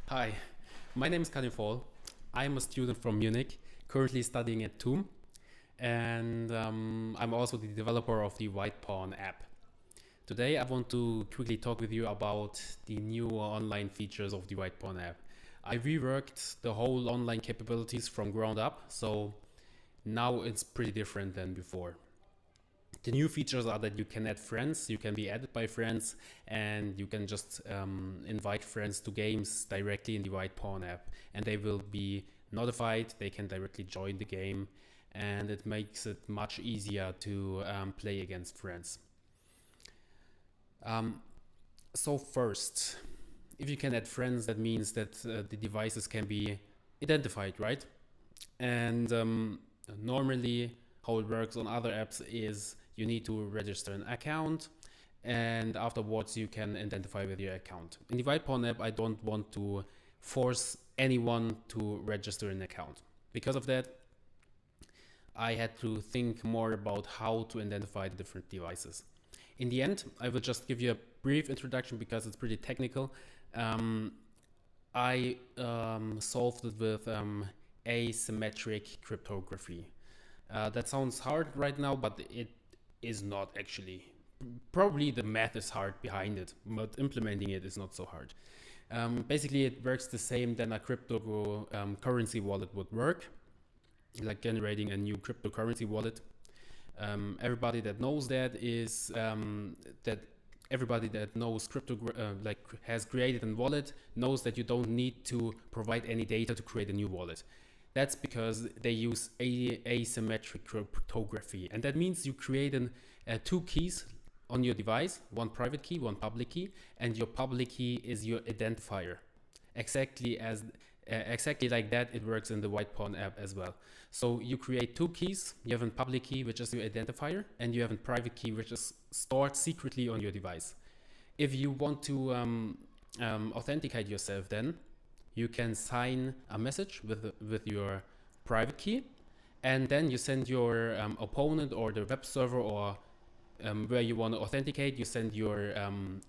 Hi, my name is Fall. I'm a student from Munich, currently studying at TUM, and I'm also the developer of the WhitePawn app. Today, I want to quickly talk with you about the new online features of the WhitePawn app. I reworked the whole online capabilities from ground up, so now it's pretty different than before. The new features are that you can add friends, you can be added by friends, and you can just invite friends to games directly in the WhitePawn app, and they will be notified. They can directly join the game, and it makes it much easier to play against friends. So first, if you can add friends, that means that the devices can be identified, right? And normally, how it works on other apps is you need to register an account, and afterwards you can identify with your account. In the WhitePawn app, I don't want to force anyone to register an account. Because of that, I had to think more about how to identify the different devices. In the end, I will just give you a brief introduction because it's pretty technical. I solved it with asymmetric cryptography. That sounds hard right now, but it is not actually. Probably the math is hard behind it, but implementing it is not so hard. Basically, it works the same than a cryptocurrency wallet would work, like generating a new cryptocurrency wallet. Everybody that knows that is that everybody that knows crypto like has created a wallet knows that you don't need to provide any data to create a new wallet. That's because they use asymmetric cryptography, and that means you create two keys on your device, one private key, one public key, and your public key is your identifier. Exactly like that, it works in the WhitePawn app as well. So you create two keys. You have a public key, which is your identifier, and you have a private key, which is stored secretly on your device. If you want to authenticate yourself, then you can sign a message with your private key, and then you send your opponent or the web server or where you want to authenticate, you send your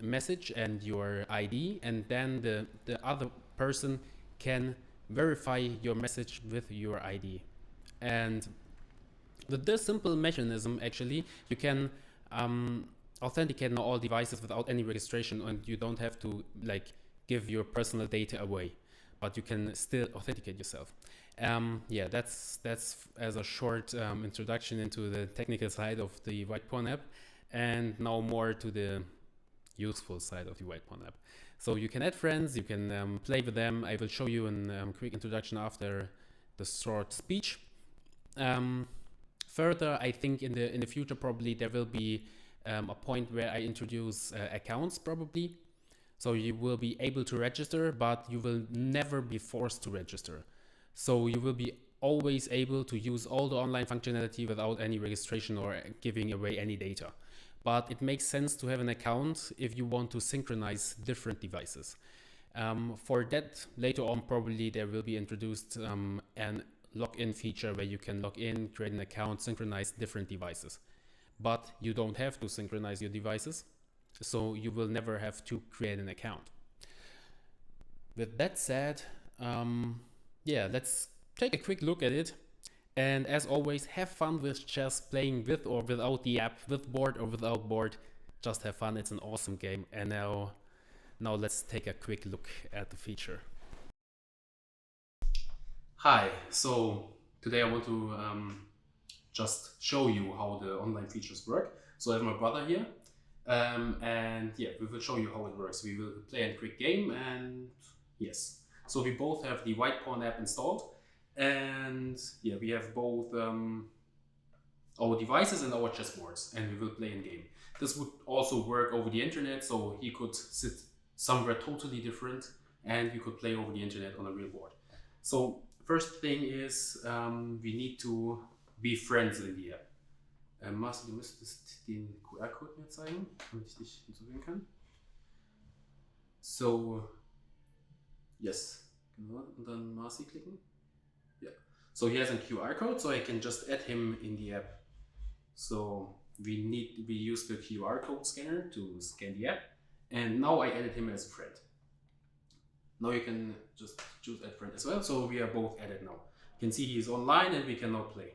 message and your ID, and then the other person can verify your message with your ID. And with this simple mechanism, actually, you can authenticate on all devices without any registration, and you don't have to like give your personal data away, but you can still authenticate yourself. Yeah, that's as a short introduction into the technical side of the WhitePawn app, and now more to the useful side of the WhitePawn app. So you can add friends, you can play with them. I will show you a quick introduction after the short speech. Further, I think in the future probably there will be a point where I introduce accounts probably. So you will be able to register, but you will never be forced to register. So you will be always able to use all the online functionality without any registration or giving away any data. But it makes sense to have an account if you want to synchronize different devices. For that, later on, probably there will be introduced an login feature where you can log in, create an account, synchronize different devices. But you don't have to synchronize your devices, so you will never have to create an account. With that said, yeah, let's take a quick look at it. And as always, have fun with chess, playing with or without the app, with board or without board. Just have fun, it's an awesome game. And now let's take a quick look at the feature. Hi, so today I want to just show you how the online features work. So I have my brother here, and yeah, we will show you how it works. We will play a quick game, and yes. So we both have the WhitePawn app installed, and yeah, we have both our devices and our chessboards, and we will play in game. This would also work over the internet, so he could sit somewhere totally different, and we could play over the internet on a real board. So first thing is, we need to be friends in die App. Marcel, du müsstest den QR-Code mir zeigen, damit ich dich hinzufügen kann. So, yes, genau, und dann Marcy klicken. Yeah. So he has a QR code, so I can just add him in the app. So we use the QR code scanner to scan the app, and now I added him as a friend. Now you can just choose add friend as well. So we are both added now. You can see he's online and we can now play.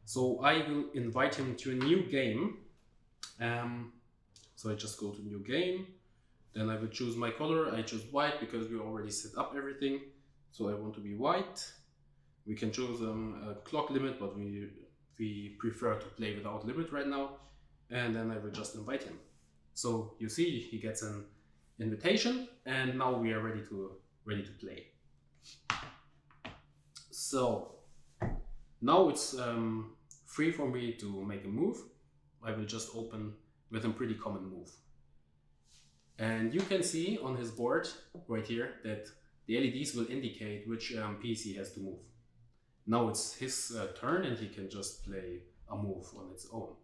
So I will invite him to a new game. So I just go to new game. Then I will choose my color. I choose white because we already set up everything. So I want to be white. We can choose a clock limit, but we prefer to play without limit right now. And then I will just invite him. So you see, he gets an invitation, and now we are ready to play. So now it's free for me to make a move. I will just open with a pretty common move. And you can see on his board right here that the LEDs will indicate which piece he has to move. Now it's his turn and he can just play a move on its own.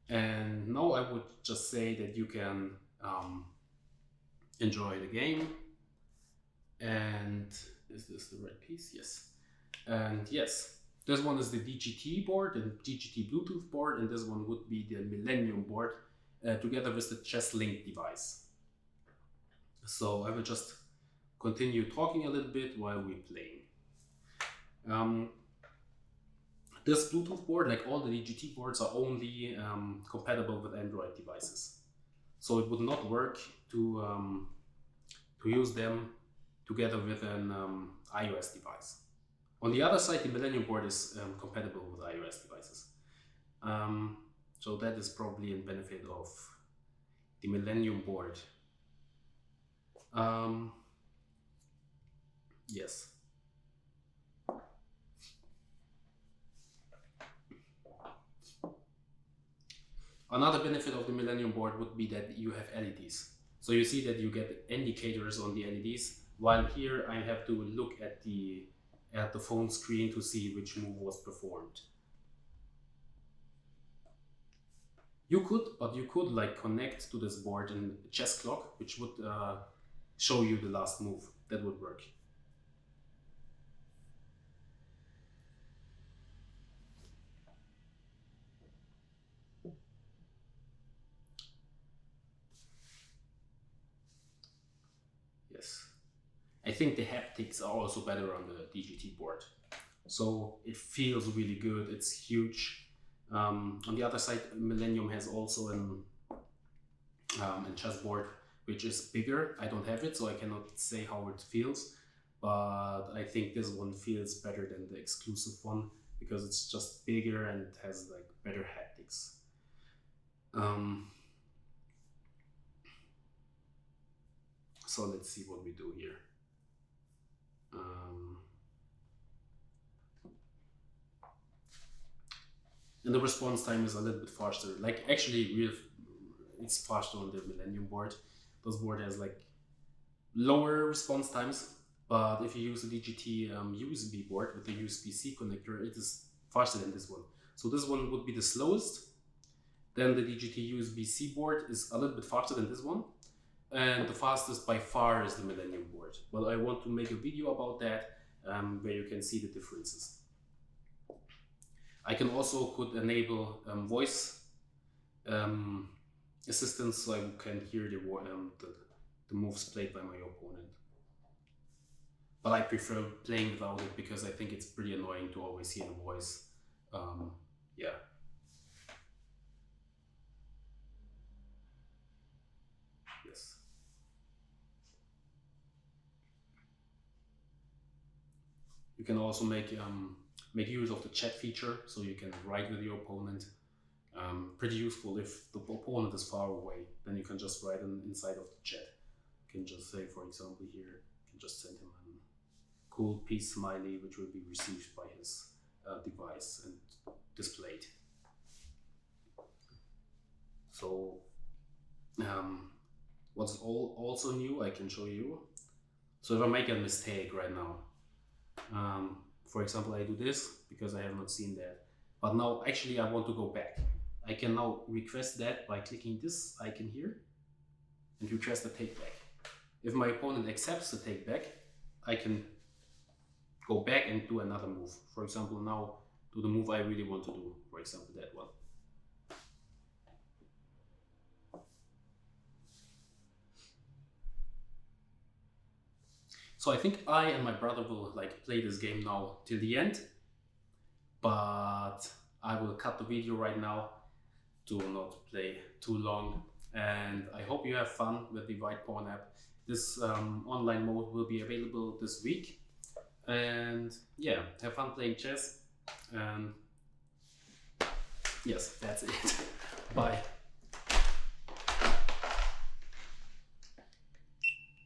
And now I would just say that you can enjoy the game. And is this the right piece? Yes. And yes, this one is the DGT board and DGT Bluetooth board, and this one would be the Millennium board together with the Chess Link device. So I will just continue talking a little bit while we're playing. This Bluetooth board, like all the DGT boards, are only compatible with Android devices. So it would not work to use them together with an iOS device. On the other side, the Millennium board is compatible with iOS devices. So that is probably a benefit of the Millennium board. Yes. Another benefit of the Millennium board would be that you have LEDs. So you see that you get indicators on the LEDs, while here I have to look at the phone screen to see which move was performed. You could like connect to this board in chess clock, which would show you the last move. That would work. Yes. I think the haptics are also better on the DGT board. So it feels really good. It's huge. On the other side, Millennium has also a chessboard which is bigger. I don't have it, so I cannot say how it feels. But I think this one feels better than the exclusive one because it's just bigger and it has like better haptics. So let's see what we do here. And the response time is a little bit faster. Like actually, it's faster on the Millennium board. This board has like lower response times, but if you use a DGT USB board with the USB-C connector, it is faster than this one. So this one would be the slowest. Then the DGT USB-C board is a little bit faster than this one. And the fastest by far is the Millennium board. Well, I want to make a video about that where you can see the differences. I can also enable voice assistance, so I can hear the moves played by my opponent. But I prefer playing without it because I think it's pretty annoying to always hear the voice. Yeah. Yes. You can also make use of the chat feature, so you can write with your opponent. Pretty useful if the opponent is far away, then you can just write inside of the chat. You can just say, for example, here, you can just send him a cool peace smiley, which will be received by his device and displayed. So, what's also new, I can show you. So if I make a mistake right now, for example, I do this because I have not seen that. But now actually I want to go back. I can now request that by clicking this icon here and request a take back. If my opponent accepts the take back, I can go back and do another move. For example, now do the move I really want to do. For example, that one. So I think I and my brother will like play this game now till the end, but I will cut the video right now to not play too long. And I hope you have fun with the WhitePawn app. This online mode will be available this week. And yeah, have fun playing chess. And yes, that's it. Bye.